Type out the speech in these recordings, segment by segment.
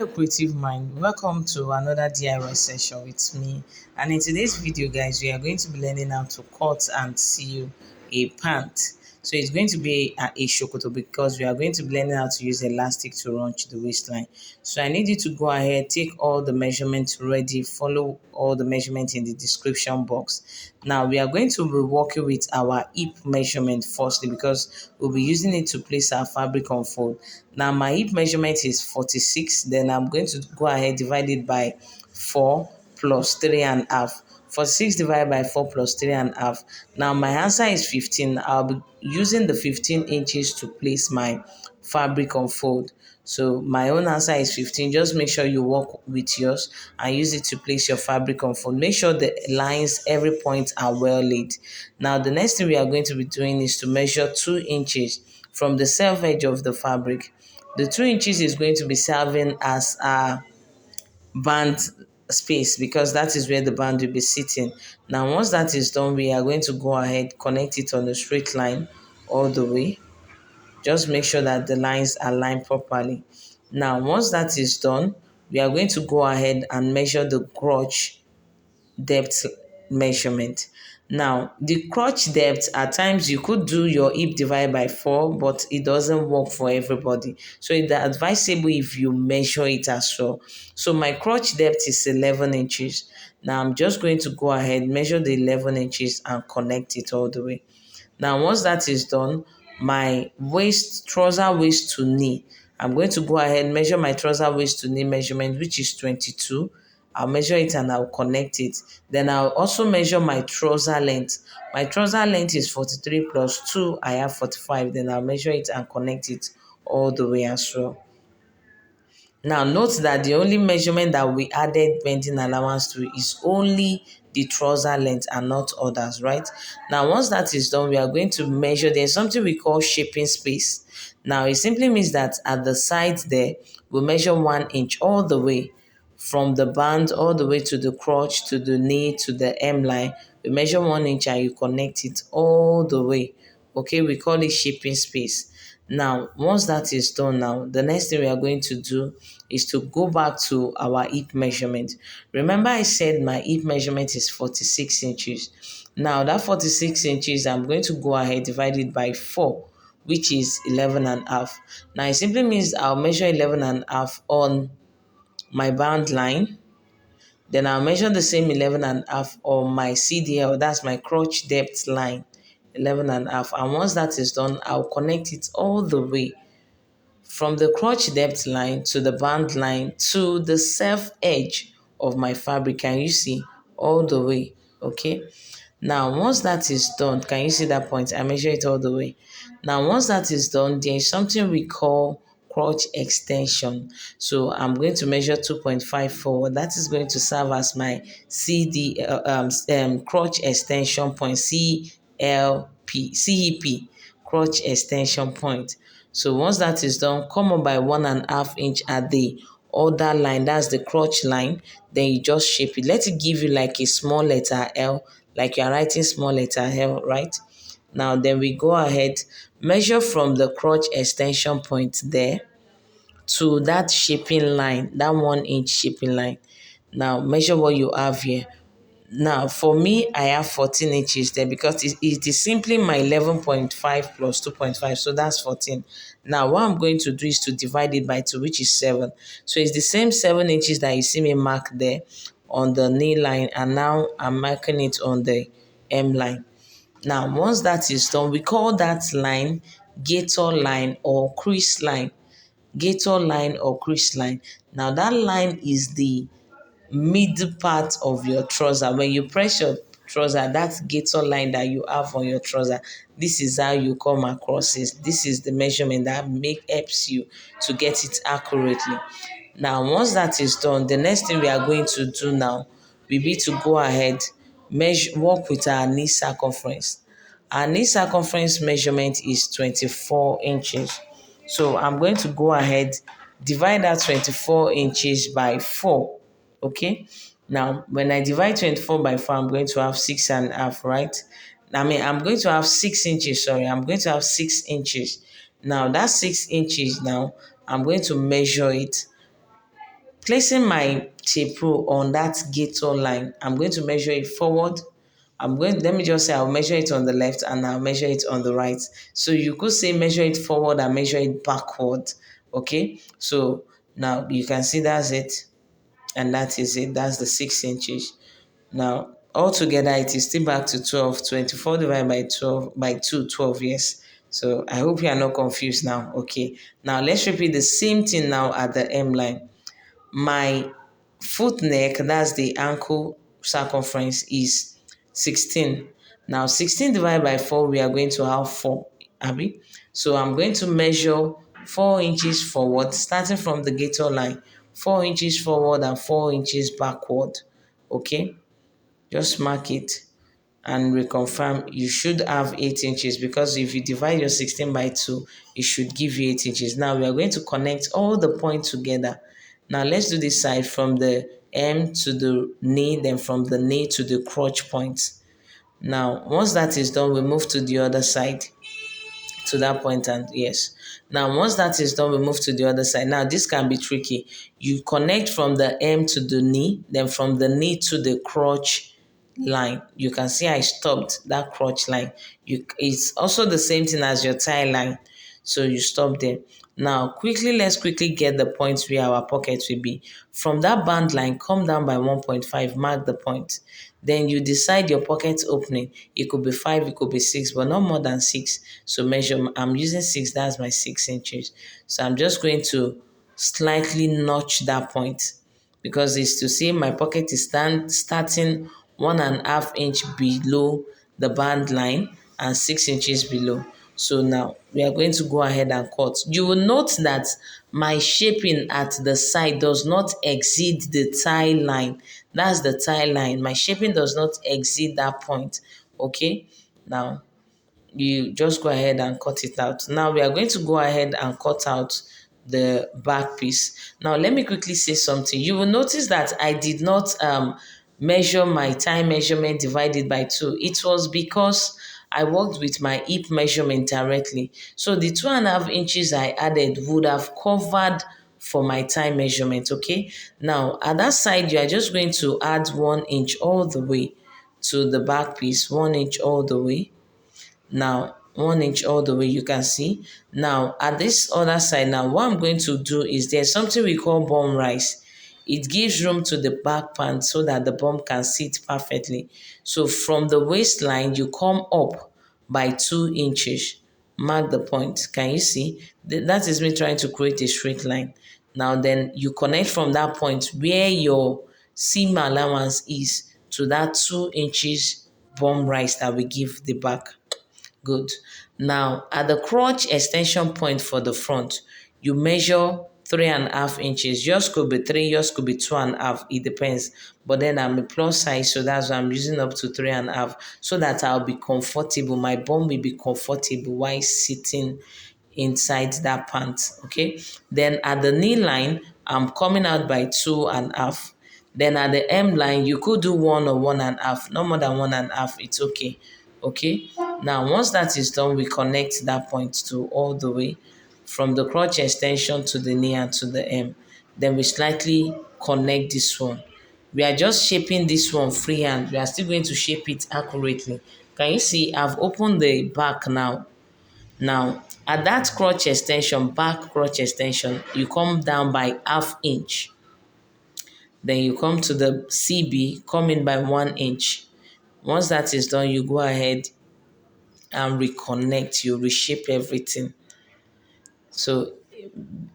Hello creative mind, welcome to another DIY session with me. And in today's video guys, we are going to be learning how to cut and sew a pant. So it's going to be a shokoto because we are going to be learning how to use elastic to launch the waistline. So I need you to go ahead, take all the measurements ready, follow all the measurements in the description box. Now we are going to be working with our hip measurement firstly because we'll be using it to place our fabric on fold. Now my hip measurement is 46, then I'm going to go ahead divide it by 4 plus 3.5. 46 divided by 4 plus 3.5. Now my answer is 15. I'll be using the 15 inches to place my fabric on fold. So my own answer is 15. Just make sure you work with yours and use it to place your fabric on fold. Make sure the lines, every point are well laid. Now the next thing we are going to be doing is to measure 2 inches from the self edge of the fabric. The 2 inches is going to be serving as a band space because that is where the band will be sitting. Now once that is done, we are going to go ahead, connect it on a straight line all the way. Just make sure that the lines are lined properly. Now once that is done, we are going to go ahead and measure the crotch depth measurement. Now, the crotch depth, at times you could do your hip divide by 4, but it doesn't work for everybody. So it's advisable if you measure it as well. So my crotch depth is 11 inches. Now I'm just going to go ahead, measure the 11 inches and connect it all the way. Now, once that is done, my waist, trouser waist to knee, I'm going to go ahead, measure my trouser waist to knee measurement, which is 22. I'll measure it and I'll connect it. Then I'll also measure my trouser length. My trouser length is 43 plus 2. I have 45. Then I'll measure it and connect it all the way as well. Now, note that the only measurement that we added bending allowance to is only the trouser length and not others, right? Now, once that is done, we are going to measure. There's something we call shaping space. Now, it simply means that at the sides there, we measure 1 inch all the way from the band all the way to the crotch, to the knee, to the M line. We measure 1 inch and you connect it all the way. Okay, we call it shaping space. Now, once that is done now, the next thing we are going to do is to go back to our hip measurement. Remember I said my hip measurement is 46 inches. Now, that 46 inches, I'm going to go ahead, divide it by 4, which is 11 and a half. Now, it simply means I'll measure 11 and a half on my band line. Then I'll measure the same 11 and a half on my CDL, that's my crotch depth line, 11 and a half. And once that is done, I'll connect it all the way from the crotch depth line to the band line to the self edge of my fabric. Can you see? All the way. Okay. Now, once that is done, can you see that point? I measure it all the way. Now, once that is done, there is something we call crotch extension. So I'm going to measure 2.54. That is going to serve as my crotch extension point, CEP, crotch extension point. So once that is done, come up by 1.5 inch at the other line. That's the crotch line. Then you just shape it. Let it give you like a small letter L, like you are writing small letter L, right? Now then we go ahead, measure from the crotch extension point there to that shaping line, that 1 inch shaping line. Now measure what you have here. Now, for me, I have 14 inches there because it is simply my 11.5 plus 2.5, so that's 14. Now, what I'm going to do is to divide it by 2, which is 7. So it's the same 7 inches that you see me mark there on the knee line, and now I'm marking it on the M line. Now, once that is done, we call that line gator line or crease line. Gator line or crease line. Now, that line is the middle part of your trouser. When you press your trouser, that gator line that you have on your trouser, this is how you come across it. This is the measurement that helps you to get it accurately. Now, once that is done, the next thing we are going to do now will be to go ahead, work with our knee circumference. Our knee circumference measurement is 24 inches. So I'm going to go ahead, divide that 24 inches by 4. Okay. Now, when I divide 24 by 4, I'm going to have 6.5, right? I'm going to have 6 inches, sorry. I'm going to have 6 inches. Now, that 6 inches now, I'm going to measure it placing my tape rule on that gator line, I'm going to measure it forward. Let me just say I'll measure it on the left and I'll measure it on the right. So you could say measure it forward and measure it backward. Okay. So now you can see that's it. And that is it. That's the 6 inches. Now, altogether, it is still back to 12. 24 divided by 12 by 2, 12, yes. So I hope you are not confused now. Okay. Now let's repeat the same thing now at the M line. My foot neck, that's the ankle circumference, is 16. Now 16 divided by 4, we are going to have 4. Abby. So I'm going to measure 4 inches forward, starting from the gator line. 4 inches forward and 4 inches backward. Okay. Just mark it and reconfirm. You should have 8 inches, because if you divide your 16 by 2, it should give you 8 inches. Now we are going to connect all the points together. Now let's do this side from the M to the knee, then from the knee to the crotch point. Now, once that is done, we move to the other side, to that point, and yes. Now, once that is done, we move to the other side. Now, this can be tricky. You connect from the M to the knee, then from the knee to the crotch line. You can see I stopped that crotch line. It's also the same thing as your tie line. So you stop there. Now, let's quickly get the points where our pocket will be. From that band line, come down by 1.5, mark the point. Then you decide your pocket opening. It could be 5, it could be 6, but not more than 6. So measure, I'm using 6, that's my 6 inches. So I'm just going to slightly notch that point, because it's to say my pocket is starting 1.5 inch below the band line and 6 inches below. So now we are going to go ahead and cut. You will note that my shaping at the side does not exceed the tie line. That's the tie line. My shaping does not exceed that point. Okay. Now you just go ahead and cut it out. Now we are going to go ahead and cut out the back piece. Now let me quickly say something. You will notice that I did not measure my thigh measurement divided by 2. It was because I worked with my hip measurement directly. So the 2.5 inches I added would have covered for my thigh measurement. Okay. Now at that side, you are just going to add 1 inch all the way to the back piece. 1 inch all the way. Now 1 inch all the way, you can see. Now at this other side, now what I'm going to do is there's something we call bum rise. It gives room to the back part so that the bum can sit perfectly. So from the waistline, you come up by 2 inches. Mark the point. Can you see? That is me trying to create a straight line. Now then you connect from that point where your seam allowance is to that 2 inches bum rise that we give the back. Good. Now, at the crotch extension point for the front, you measure 3.5 inches. Yours could be 3, yours could be 2.5. It depends. But then I'm a plus size, so that's why I'm using up to 3.5, so that I'll be comfortable. My bum will be comfortable while sitting inside that pant. Okay. Then at the knee line, I'm coming out by 2.5. Then at the M line, you could do 1 or 1.5. No more than 1.5. It's okay. Okay. Now, once that is done, we connect that point to all the way from the crotch extension to the knee and to the M. Then we slightly connect this one. We are just shaping this one freehand. We are still going to shape it accurately. Can you see? I've opened the back now. Now, at that crotch extension, back crotch extension, you come down by 0.5 inch. Then you come to the CB, come in by 1 inch. Once that is done, you go ahead and reconnect, you reshape everything. So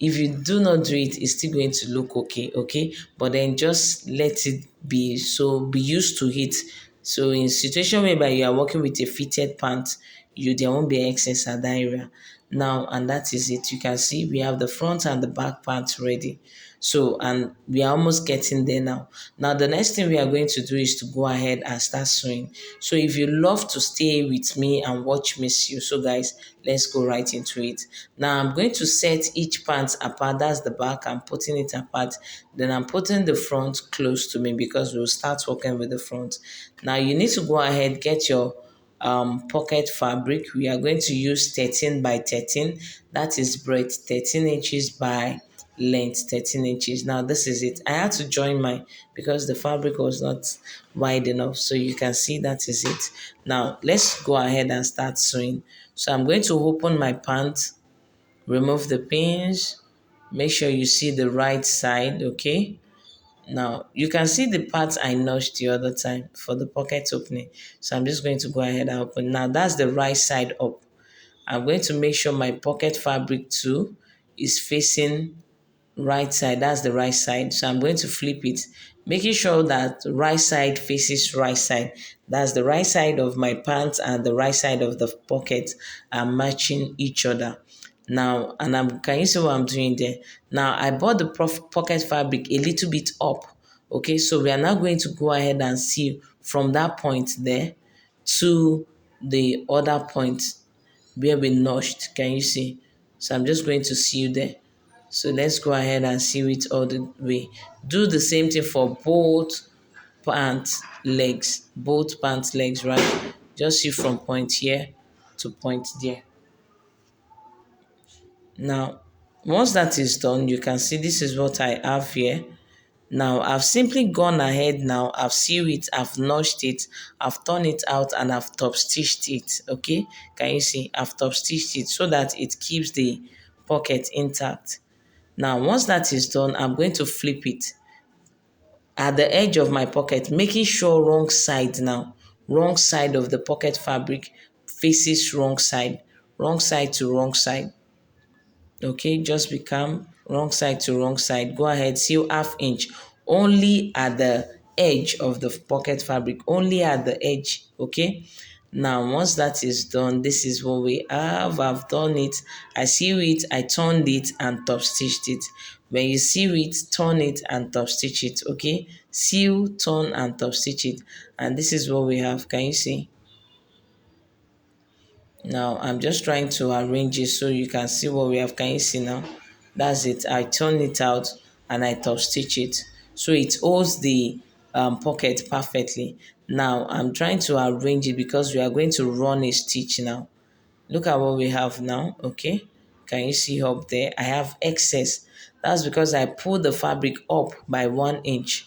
if you do not do it, it's still going to look okay. But then just let it be, so be used to it. So in situation whereby you are working with a fitted pant, there won't be excess at that area. Now, and that is it. You can see we have the front and the back part ready. So, and we are almost getting there now. Now, the next thing we are going to do is to go ahead and start sewing. So if you love to stay with me and watch me sew, so guys, let's go right into it. Now, I'm going to set each part apart. That's the back. I'm putting it apart. Then I'm putting the front close to me, because we'll start working with the front. Now, you need to go ahead, get your pocket fabric. We are going to use 13 by 13. That is breadth 13 inches by length 13 inches. Now this is it. I had to join mine because the fabric was not wide enough. So you can see that is it. Now let's go ahead and start sewing. So I'm going to open my pant, remove the pins, make sure you see the right side, okay? Now you can see the part I notched the other time for the pocket opening. So I'm just going to go ahead and open. Now that's the right side up. I'm going to make sure my pocket fabric too is facing right side. That's the right side. So I'm going to flip it, making sure that right side faces right side. That's the right side of my pants and the right side of the pocket are matching each other. Now, and can you see what I'm doing there? Now, I brought the pocket fabric a little bit up. Okay, so we are now going to go ahead and sew from that point there to the other point where we notched. Can you see? So I'm just going to sew there. So let's go ahead and sew it all the way. Do the same thing for both pant legs, right? Just sew from point here to point there. Now, once that is done, you can see this is what I have here. Now, I've simply gone ahead now, I've sewn it, I've notched it, I've torn it out, and I've top stitched it, okay? Can you see? I've top stitched it so that it keeps the pocket intact. Now, once that is done, I'm going to flip it at the edge of my pocket, making sure wrong side now, wrong side of the pocket fabric faces wrong side to wrong side. Okay, just become wrong side to wrong side. Go ahead, sew ½ inch only at the edge of the pocket fabric, only at the edge. Okay, now once that is done, this is what we have. I've done it. I sew it, I turned it and top stitched it. When you sew it, turn it and top stitch it. Okay, sew, turn and top stitch it, and this is what we have. Can you see? Now I'm just trying to arrange it so you can see what we have. Can you see now? That's it. I turn it out and I top stitch it so it holds the pocket perfectly. Now I'm trying to arrange it because we are going to run a stitch now. Look at what we have now. Okay, can you see up there? I have excess. That's because I pulled the fabric up by 1 inch.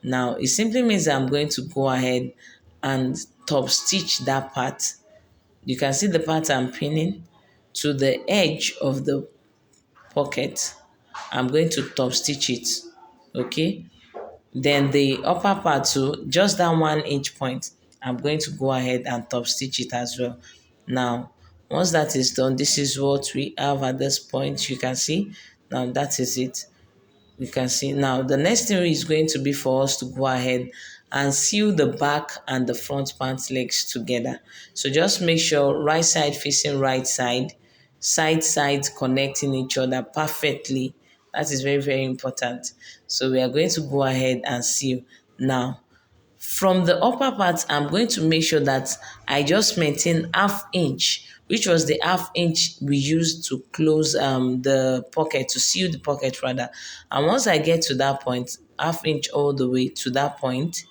Now it simply means I'm going to go ahead and top stitch that part. You can see the part I'm pinning to the edge of the pocket. I'm going to top stitch it, okay? Then the upper part too, just that 1 inch point, I'm going to go ahead and top stitch it as well. Now, once that is done, this is what we have at this point. You can see, now that is it. You can see now the next thing is going to be for us to go ahead and sew the back and the front pant legs together. So just make sure right side facing right side, sides connecting each other perfectly. That is very, very important. So we are going to go ahead and sew. Now, from the upper part, I'm going to make sure that I just maintain ½ inch, which was the ½ inch we used to close the pocket, to seal the pocket rather. And once I get to that point, ½ inch all the way to that point,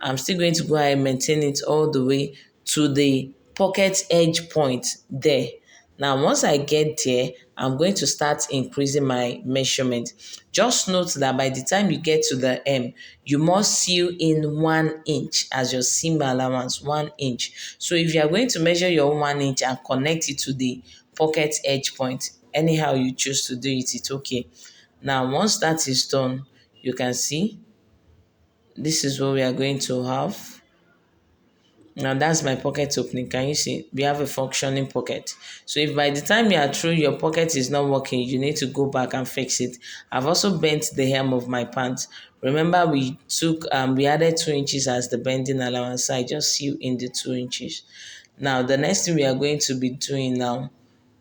I'm still going to go ahead and maintain it all the way to the pocket edge point there. Now, once I get there, I'm going to start increasing my measurement. Just note that by the time you get to the M, you must sew in 1 inch as your seam allowance, 1 inch. So if you are going to measure your 1 inch and connect it to the pocket edge point, anyhow you choose to do it, it's okay. Now, once that is done, you can see this is what we are going to have. Now that's my pocket opening. Can you see? We have a functioning pocket. So if by the time you are through, your pocket is not working, you need to go back and fix it. I've also bent the hem of my pants. Remember we added 2 inches as the bending allowance. So I just sew in the 2 inches. Now the next thing we are going to be doing now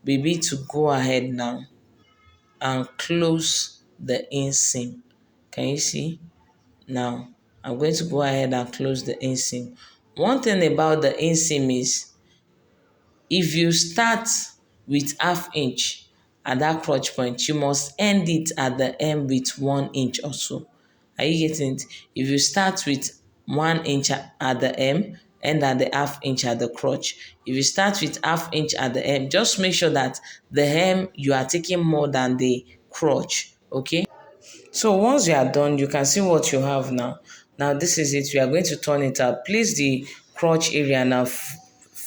will be to go ahead now and close the inseam. Can you see? Now, I'm going to go ahead and close the inseam. One thing about the inseam is if you start with ½ inch at that crotch point, you must end it at the end with 1 inch or so. Are you getting it? If you start with 1 inch at the end, end at the ½ inch at the crotch. If you start with ½ inch at the end, just make sure that the hem you are taking more than the crotch. Okay. So once you are done, you can see what you have now. Now this is it. We are going to turn it out. Place the crotch area now,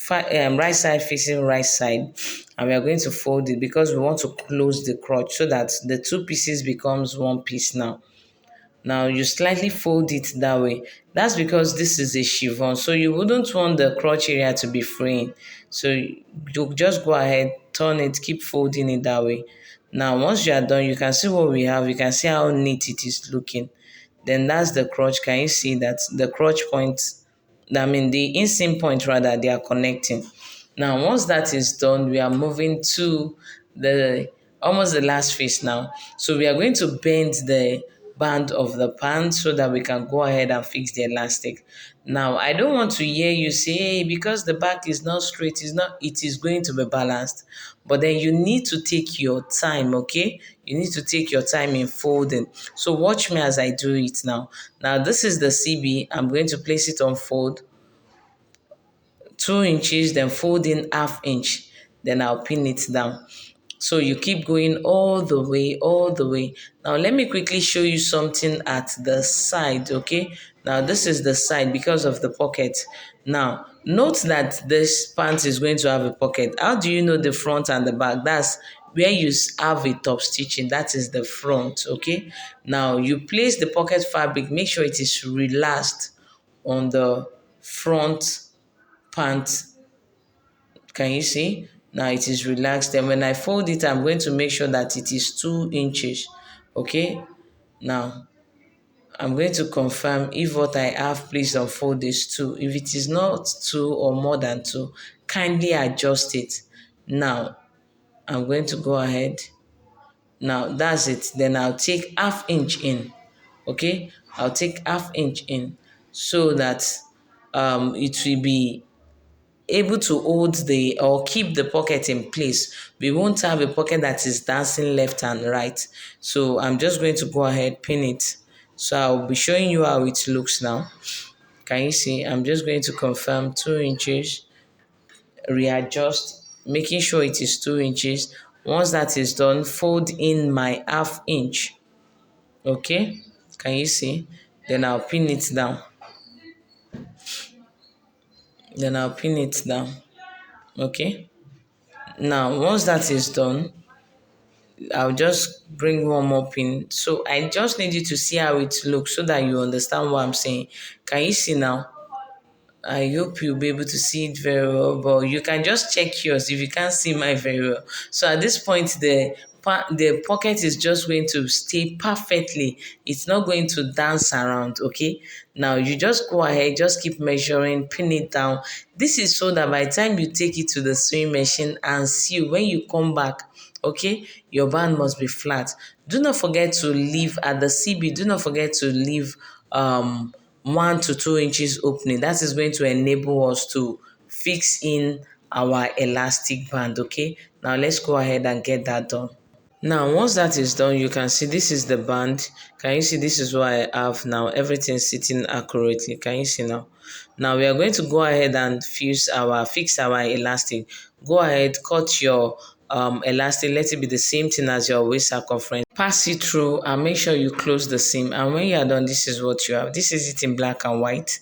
right side facing right side, and we are going to fold it because we want to close the crotch so that the two pieces becomes one piece now. Now you slightly fold it that way. That's because this is a chiffon, so you wouldn't want the crotch area to be fraying. So you just go ahead, turn it, keep folding it that way. Now once you are done, you can see what we have. You can see how neat it is looking. Then that's the crotch. Can you see that the crotch point, I mean the inseam point rather, they are connecting. Now once that is done, we are moving to the almost the last phase now. So we are going to bend the band of the pant so that we can go ahead and fix the elastic. Now I don't want to hear you say, hey, because the back is not straight, it is going to be balanced. But then you need to take your time, okay? You need to take your time in folding. So watch me as I do it now. Now this is the CB. I'm going to place it on fold 2 inches, then fold in half inch, then I'll pin it down. So you keep going all the way, all the way. Now let me quickly show you something at the side, okay? Now this is the side because of the pocket. Now note that this pant is going to have a pocket. How do you know the front and the back? That's where you have a top stitching, that is the front, okay? Now you place the pocket fabric, make sure it is relaxed on the front pant. Can you see? Now it is relaxed. And when I fold it, I'm going to make sure that it is 2 inches. Okay. Now I'm going to confirm if what I have placed on fold is 2. If it is not 2 or more than 2, kindly adjust it. Now I'm going to go ahead. Now that's it. Then I'll take half inch in. Okay. I'll take half inch in so that it will be able to hold the or keep the pocket in place. We won't have a pocket that is dancing left and right. So I'm just going to go ahead, pin it. So I'll be showing you how it looks now. Can you see? I'm just going to confirm 2 inches, readjust, making sure it is 2 inches. Once that is done, fold in my half inch. Okay? Can you see? Then I'll pin it down. Then I'll pin it down. Okay? Now, once that is done, I'll just bring one more pin. So I just need you to see how it looks so that you understand what I'm saying. Can you see now? I hope you'll be able to see it very well, but you can just check yours if you can't see mine very well. So at this point, the pocket is just going to stay perfectly. It's not going to dance around, okay? Now you just go ahead, just keep measuring, pin it down. This is so that by the time you take it to the sewing machine and sew, when you come back, okay, your band must be flat. Do not forget to leave at the CB, do not forget to leave 1 to 2 inches opening. That is going to enable us to fix in our elastic band. Okay, now let's go ahead and get that done. Now once that is done, you can see this is the band. Can you see this is what I have now? Everything sitting accurately. Can you see now? Now we are going to go ahead and fix our elastic. Go ahead, cut your elastic. Let it be the same thing as your waist circumference. Pass it through and make sure you close the seam. And when you are done, this is what you have. This is it in black and white.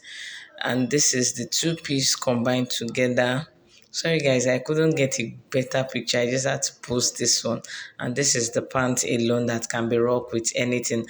And this is the two piece combined together. Sorry guys, I couldn't get a better picture. I just had to post this one. And this is the pant alone that can be rocked with anything.